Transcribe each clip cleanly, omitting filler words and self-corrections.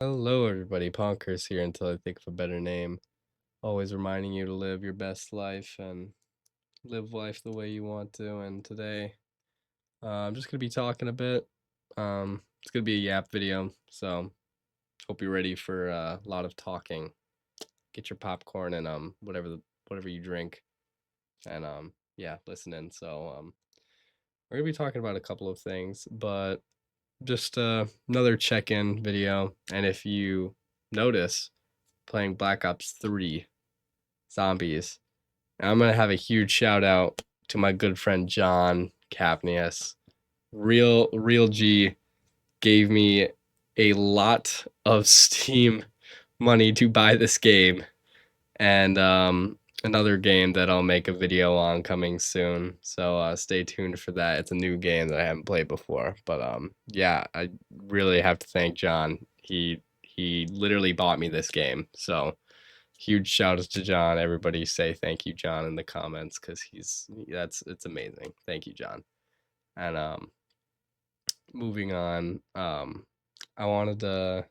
Hello, everybody. Ponkers here until I think of a better name. Always reminding you to live your best life and live life the way you want to. And today, I'm just gonna be talking a bit. It's gonna be a yap video, so hope you're ready for a lot of talking. Get your popcorn and whatever you drink, and yeah, listen in. So we're gonna be talking about a couple of things, but just another check-in video. And if you notice, playing Black Ops 3 Zombies. And I'm gonna have a huge shout out to my good friend John Capnius. Real G gave me a lot of Steam money to buy this game, and another game that I'll make a video on coming soon. So stay tuned for that. It's a new game that I haven't played before, but yeah, I really have to thank John. He literally bought me this game, so huge shout out to John. Everybody say thank you, John, in the comments because it's amazing. Thank you, John. And moving on, I wanted to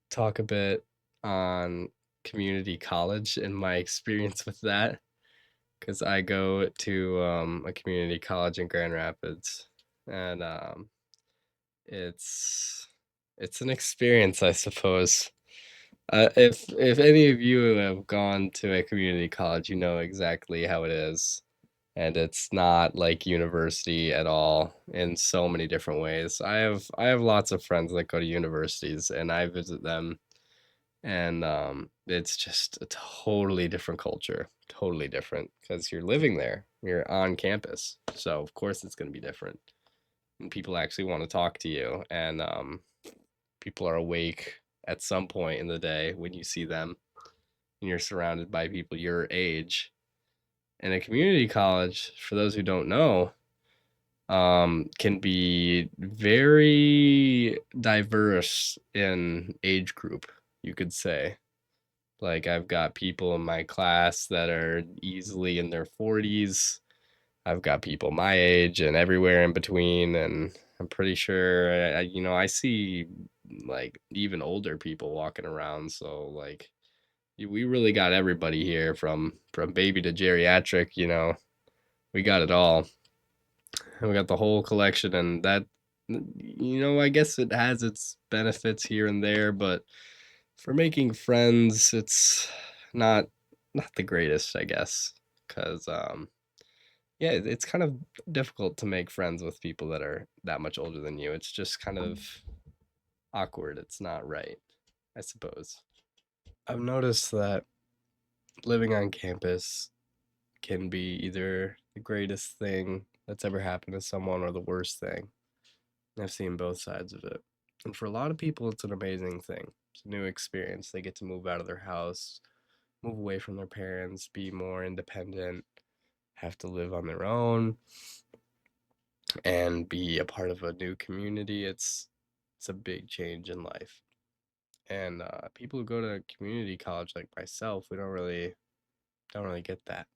talk a bit on community college and my experience with that because I go to a community college in Grand Rapids, and it's it's an experience, I suppose. If any of you have gone to a community college, you know exactly how it is, and it's not like university at all in so many different ways. I have lots of friends that go to universities, and I visit them, and it's just a totally different culture, totally different because you're living there, you're on campus, so of course it's going to be different. And people actually want to talk to you, and people are awake at some point in the day when you see them and you're surrounded by people your age. And a community college, for those who don't know, can be very diverse in age group, you could say. Like, I've got people in my class that are easily in their 40s. I've got people my age and everywhere in between. And I'm pretty sure, I see like even older people walking around. So, like, we really got everybody here from baby to geriatric, we got it all. And we got the whole collection, and that, I guess it has its benefits here and there, but for making friends, it's not not the greatest, I guess, because yeah, it's kind of difficult to make friends with people that are that much older than you. It's just kind of awkward. It's not right, I suppose. I've noticed that living on campus can be either the greatest thing that's ever happened to someone or the worst thing. I've seen both sides of it. And for a lot of people, it's an amazing thing. It's a new experience. They get to move out of their house, move away from their parents, be more independent, have to live on their own, and be a part of a new community. It's a big change in life. And people who go to community college like myself, we don't really get that.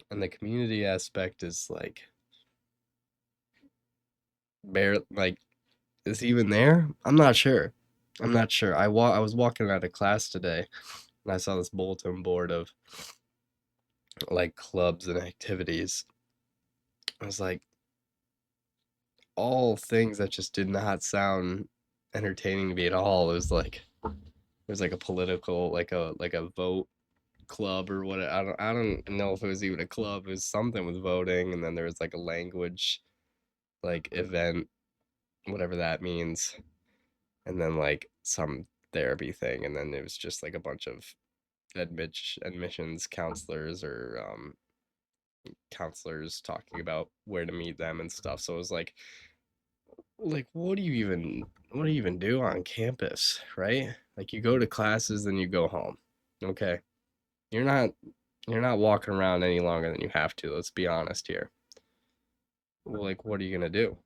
And the community aspect is like bare like is even there? I'm not sure. I'm not sure. I was walking out of class today and I saw this bulletin board of like clubs and activities. I was like, all things that just did not sound entertaining to me at all. It was like a political, like a vote club or what. I don't know if it was even a club. It was something with voting, and then there was like a language like event, whatever that means, and then like some therapy thing, and then it was just like a bunch of admissions counselors or counselors talking about where to meet them and stuff. So it was like what do you even do on campus, right? Like you go to classes, then you go home. Okay. You're not you're not walking around any longer than you have to. Let's be honest here. Well, like what are you gonna do?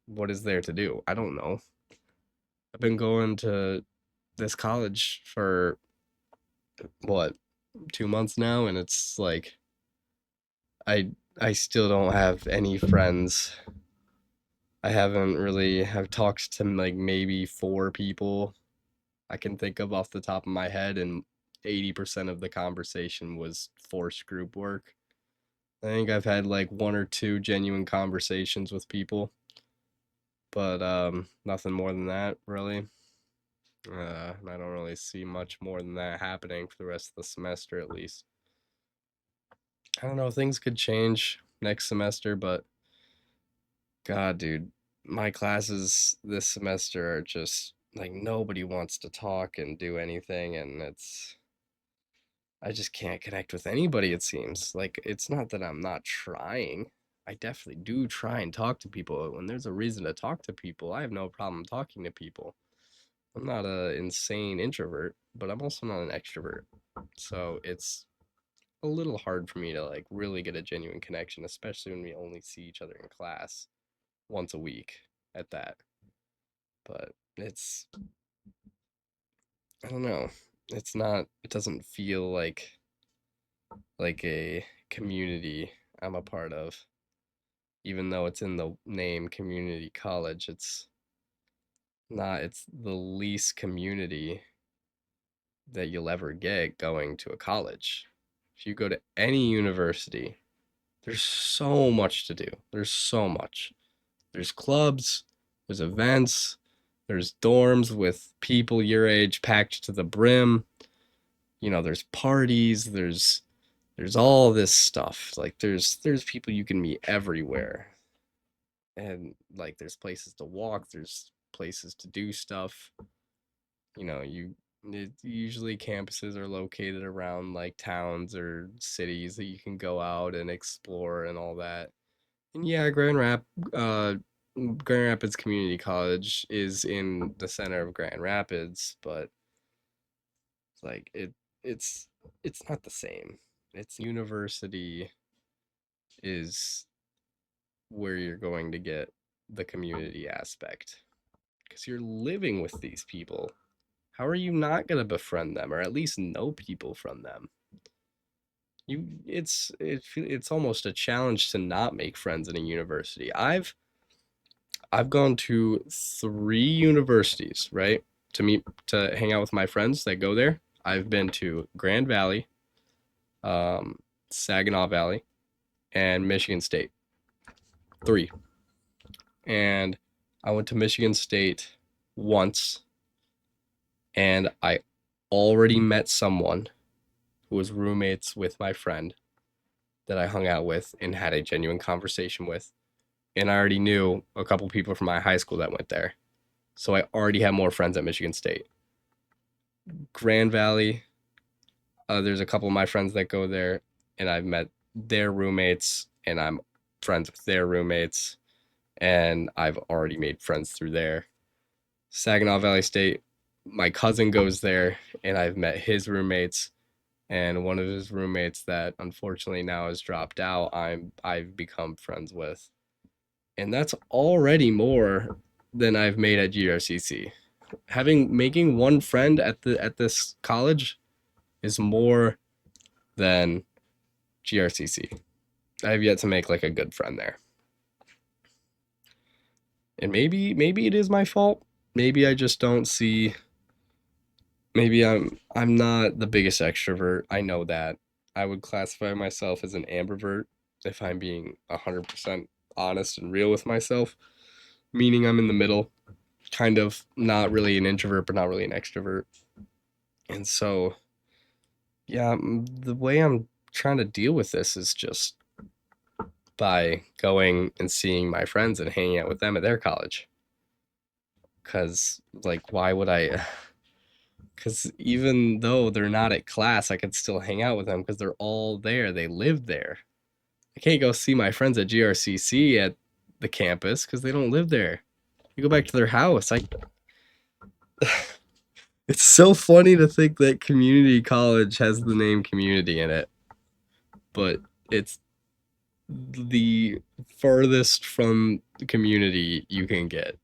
What is there to do? I don't know. I've been going to this college for what, 2 months now, and it's like I I still don't have any friends I haven't really have talked to like maybe four people I can think of off the top of my head, and 80% of the conversation was forced group work. I think I've had like one or two genuine conversations with people, but nothing more than that, really. And I don't really see much more than that happening for the rest of the semester, at least. I don't know, things could change next semester, but God, dude, my classes this semester are just like nobody wants to talk and do anything, and I just can't connect with anybody, it seems. Like, it's not that I'm not trying. I definitely do try and talk to people. When there's a reason to talk to people, I have no problem talking to people. I'm not a insane introvert, but I'm also not an extrovert. So it's a little hard for me to like really get a genuine connection, especially when we only see each other in class once a week at that. But it's I don't know. It's not it doesn't feel like a community I'm a part of. Even though it's in the name community college, it's not it's the least community that you'll ever get going to a college. If you go to any university, there's so much to do. There's so much. There's clubs, there's events, there's dorms with people your age packed to the brim. There's parties, there's all this stuff. Like there's people you can meet everywhere. And like there's places to walk, there's places to do stuff. Usually campuses are located around like towns or cities that you can go out and explore and all that. And yeah, Grand Rapids Community College is in the center of Grand Rapids, but like it's it's not the same. It's university is where you're going to get the community aspect because you're living with these people. How are you not going to befriend them or at least know people from them? It's almost a challenge to not make friends in a university. I've gone to three universities, right? To hang out with my friends that go there. I've been to Grand Valley, um, Saginaw Valley, and Michigan State. Three. And I went to Michigan State once, and I already met someone who was roommates with my friend that I hung out with and had a genuine conversation with. And I already knew a couple people from my high school that went there. So I already have more friends at Michigan State. Grand Valley, there's a couple of my friends that go there, and I've met their roommates, and I'm friends with their roommates, and I've already made friends through there. Saginaw Valley State, my cousin goes there, and I've met his roommates, and one of his roommates that unfortunately now has dropped out, I've become friends with, and that's already more than I've made at GRCC. Making one friend at this college is more than GRCC. I have yet to make like a good friend there. And maybe it is my fault. Maybe I just don't see maybe I'm not the biggest extrovert. I know that. I would classify myself as an ambivert if I'm being 100% honest and real with myself, meaning I'm in the middle, kind of not really an introvert but not really an extrovert. And so, yeah, the way I'm trying to deal with this is just by going and seeing my friends and hanging out with them at their college. Cause like, why would I? Cause even though they're not at class, I could still hang out with them because they're all there. They live there. I can't go see my friends at GRCC at the campus because they don't live there. You go back to their house. It's so funny to think that community college has the name community in it, but it's the furthest from the community you can get.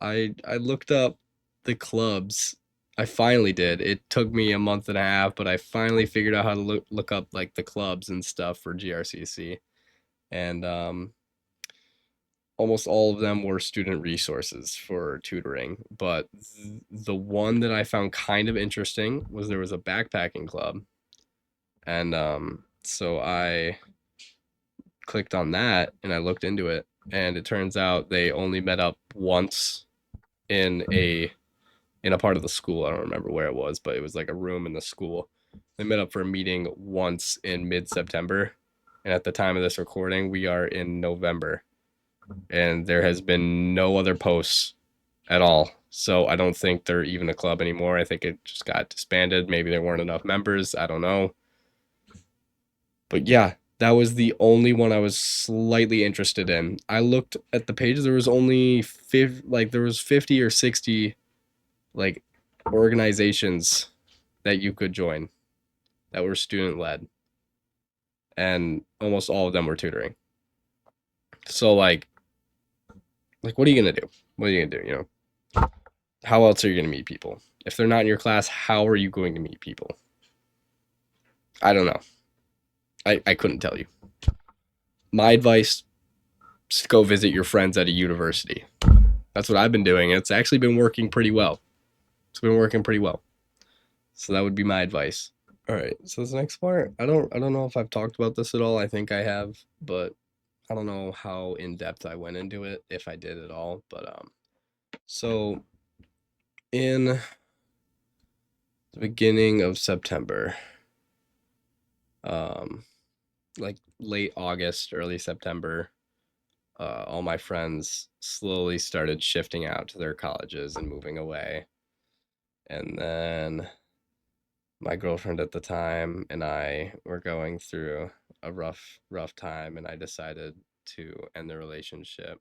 I looked up the clubs. I finally did. It took me a month and a half, but I finally figured out how to look up like the clubs and stuff for GRCC. And almost all of them were student resources for tutoring, but the one that I found kind of interesting was there was a backpacking club, and so I clicked on that and I looked into it, and it turns out they only met up once in a part of the school. I don't remember where it was, but it was like a room in the school. They met up for a meeting once in mid-September, and at the time of this recording, we are in November, and there has been no other posts at all. So I don't think they're even a club anymore. I think it just got disbanded. Maybe there weren't enough members. I don't know. But yeah, that was the only one I was slightly interested in. I looked at the pages. There was only there was 50 or 60 like organizations that you could join that were student led, and almost all of them were tutoring. So like what are you gonna do? What are you gonna do? How else are you gonna meet people? If they're not in your class, how are you going to meet people? I don't know. I couldn't tell you. My advice is to go visit your friends at a university. That's what I've been doing. It's actually been working pretty well. It's been working pretty well. So that would be my advice. All right. So this next part, I don't know if I've talked about this at all. I think I have, but I don't know how in depth I went into it, if I did at all. But so in the beginning of September, um, like late August, early September, all my friends slowly started shifting out to their colleges and moving away. And then my girlfriend at the time and I were going through a rough time, and I decided to end the relationship.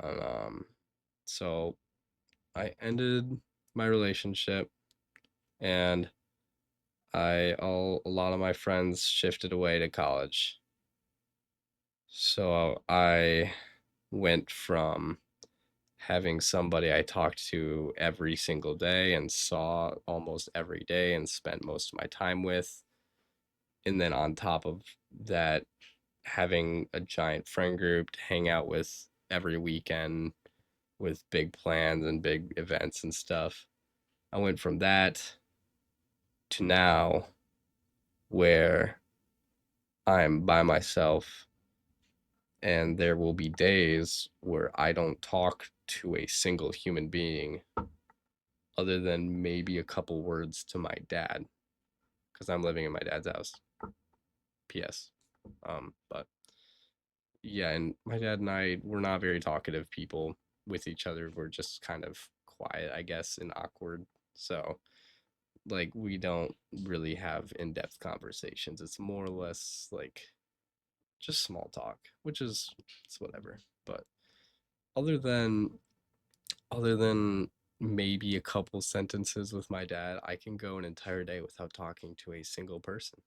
And, so I ended my relationship, and a lot of my friends shifted away to college. So I went from having somebody I talked to every single day and saw almost every day and spent most of my time with. And then on top of that, having a giant friend group to hang out with every weekend with big plans and big events and stuff. I went from that to now where I'm by myself, and there will be days where I don't talk to a single human being other than maybe a couple words to my dad because I'm living in my dad's house. P.S. But yeah, and my dad and I we're not very talkative people with each other. We're just kind of quiet, I guess, and awkward. So like we don't really have in-depth conversations. It's more or less like just small talk, which is it's whatever. But other than other than maybe a couple sentences with my dad, I can go an entire day without talking to a single person.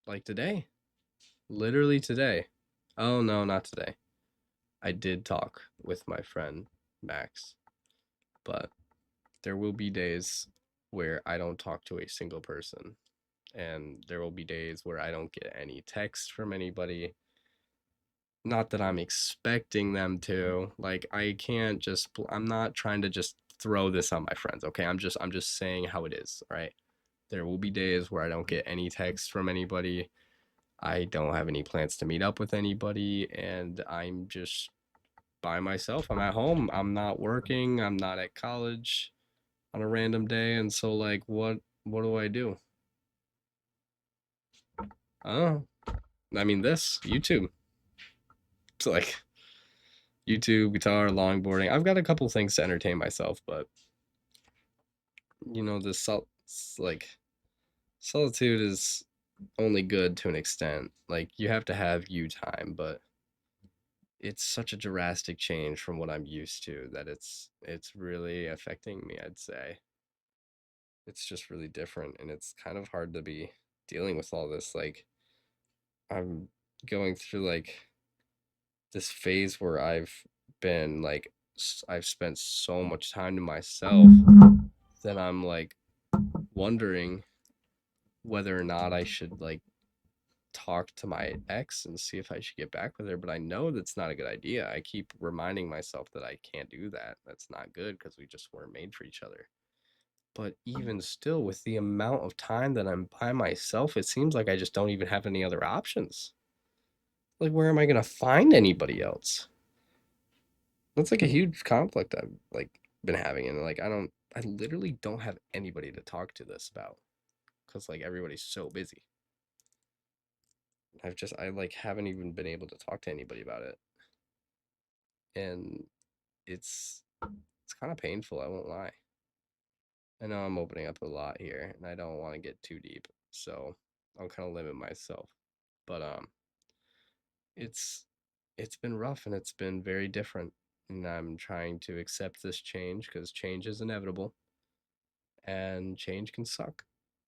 Like today, literally today. Oh no, not today. I did talk with my friend Max, but there will be days where I don't talk to a single person, and there will be days where I don't get any text from anybody. Not that I'm expecting them to. Like I can't just I'm not trying to just throw this on my friends, okay? I'm just saying how it is, right? There will be days where I don't get any texts from anybody. I don't have any plans to meet up with anybody, and I'm just by myself. I'm at home. I'm not working. I'm not at college on a random day, and so like what do I do? Oh, I mean this YouTube. It's like YouTube, guitar, longboarding. I've got a couple things to entertain myself, but this like solitude is only good to an extent. Like you have to have you time, but it's such a drastic change from what I'm used to that it's really affecting me, I'd say. It's just really different, and it's kind of hard to be dealing with all this. Like I'm going through like this phase where been like I've spent so much time to myself that I'm like wondering whether or not I should like talk to my ex and see if I should get back with her, but I know that's not a good idea. I keep reminding myself that I can't do that. That's not good because we just weren't made for each other. But even still, with the amount of time that I'm by myself, it seems like I just don't even have any other options. Like, where am I gonna find anybody else? That's like a huge conflict I've like been having, and like I literally don't have anybody to talk to this about because like everybody's so busy. I like haven't even been able to talk to anybody about it, and it's kind of painful. I won't lie. I know I'm opening up a lot here, and I don't want to get too deep, so I'll kind of limit myself. But it's it's been rough and it's been very different, and I'm trying to accept this change because change is inevitable, and change can suck,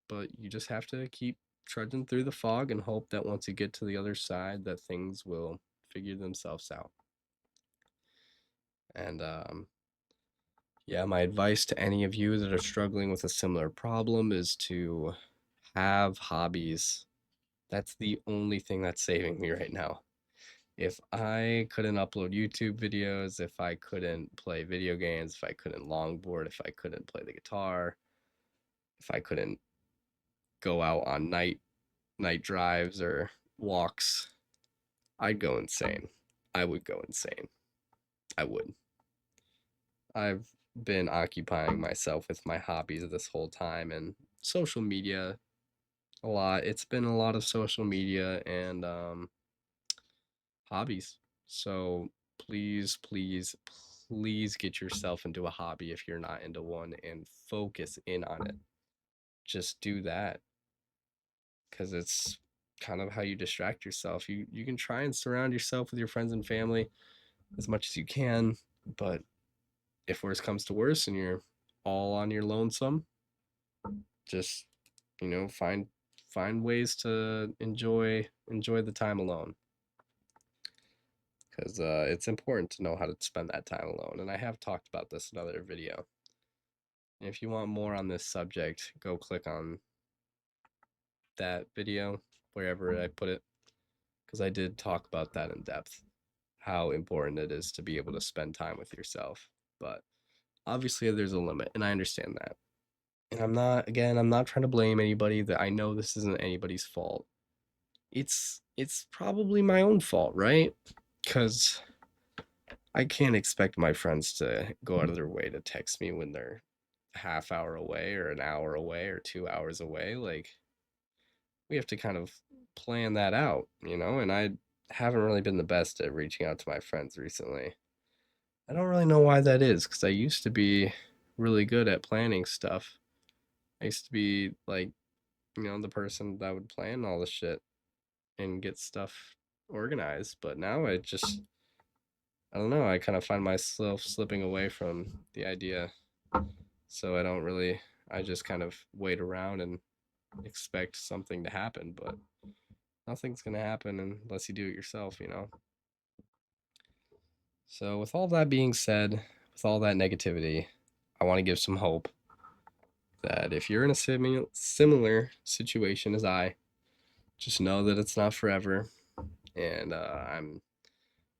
but you just have to keep trudging through the fog and hope that once you get to the other side, that things will figure themselves out. And yeah, my advice to any of you that are struggling with a similar problem is to have hobbies. That's the only thing that's saving me right now. If I couldn't upload YouTube videos, if I couldn't play video games, if I couldn't longboard, if I couldn't play the guitar, if I couldn't go out on night drives or walks, I'd go insane. I would go insane. I would. I've been occupying myself with my hobbies this whole time and social media a lot. It's been a lot of social media and hobbies. So please, please, please get yourself into a hobby if you're not into one and focus in on it. Just do that because it's kind of how you distract yourself. You can try and surround yourself with your friends and family as much as you can, but if worse comes to worse and you're all on your lonesome, just find ways to enjoy the time alone because it's important to know how to spend that time alone. And I have talked about this in another video. And if you want more on this subject, go click on that video wherever I put it because I did talk about that in depth, how important it is to be able to spend time with yourself. But obviously, there's a limit, and I understand that. And I'm not trying to blame anybody. That I know this isn't anybody's fault. It's probably my own fault, right? Because I can't expect my friends to go out of their way to text me when they're a half hour away or an hour away or 2 hours away. Like we have to kind of plan that out, and I haven't really been the best at reaching out to my friends recently. I don't really know why that is because I used to be really good at planning stuff. I used to be like, the person that would plan all the shit and get stuff organized, but now I don't know, I kind of find myself slipping away from the idea. So I just kind of wait around and expect something to happen, but nothing's going to happen unless you do it yourself. So, with all that being said, with all that negativity, I want to give some hope that if you're in a similar situation as I, just know that it's not forever. And I'm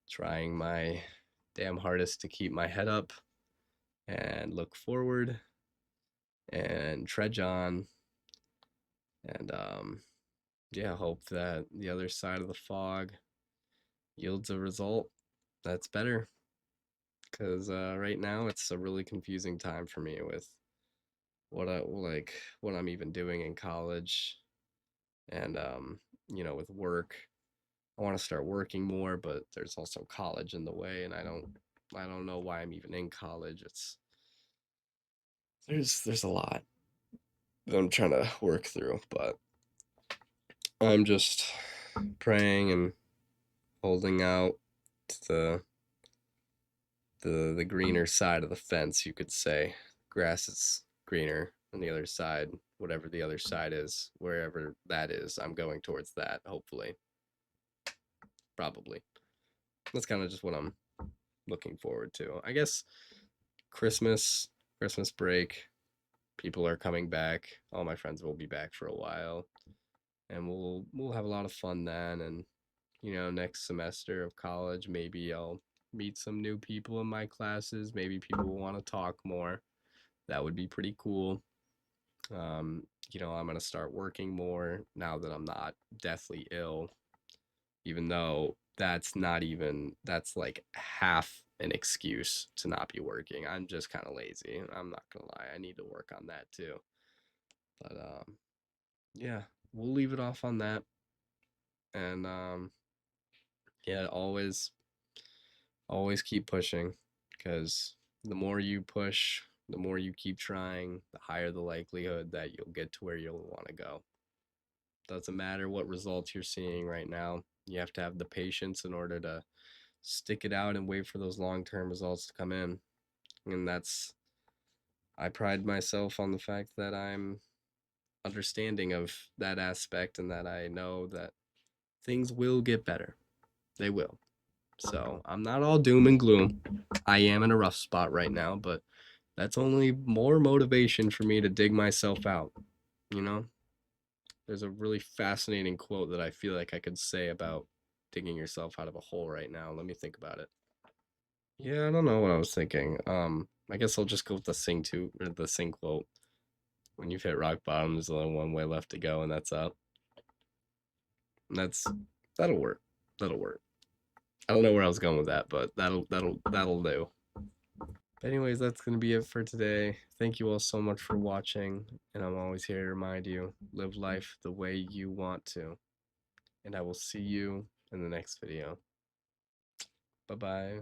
trying my damn hardest to keep my head up and look forward and trudge on. And yeah, hope that the other side of the fog yields a result that's better. Because right now it's a really confusing time for me with what I'm even doing in college and with work. I want to start working more, but there's also college in the way, and I don't know why I'm even in college. There's a lot that I'm trying to work through, but I'm just praying and holding out to the greener side of the fence, you could say. Grass is greener on the other side, whatever the other side is, wherever that is. I'm going towards that, hopefully. Probably. That's kind of just what I'm looking forward to. I guess Christmas, Christmas break, people are coming back. All my friends will be back for a while. and we'll have a lot of fun then. And next semester of college, maybe I'll meet some new people in my classes. Maybe people will want to talk more. That would be pretty cool. I'm gonna start working more now that I'm not deathly ill, even though that's like half an excuse to not be working. I'm just kind of lazy. I'm not gonna lie. I need to work on that too. But yeah, we'll leave it off on that. And yeah, always keep pushing, because the more you push, the more you keep trying, the higher the likelihood that you'll get to where you'll want to go. Doesn't matter what results you're seeing right now. You have to have the patience in order to stick it out and wait for those long-term results to come in. And I pride myself on the fact that I'm understanding of that aspect, and that I know that things will get better. They will. So I'm not all doom and gloom. I am in a rough spot right now, but that's only more motivation for me to dig myself out. You know, there's a really fascinating quote that I feel like I could say about digging yourself out of a hole right now. Let me think about it. Yeah, I don't know what I was thinking. I guess I'll just go with the sing quote. When you've hit rock bottom, there's only one way left to go, and that's up. And that'll work. That'll work. I don't know where I was going with that, but that'll do. But anyways, that's gonna be it for today. Thank you all so much for watching, and I'm always here to remind you, live life the way you want to. And I will see you in the next video. Bye bye.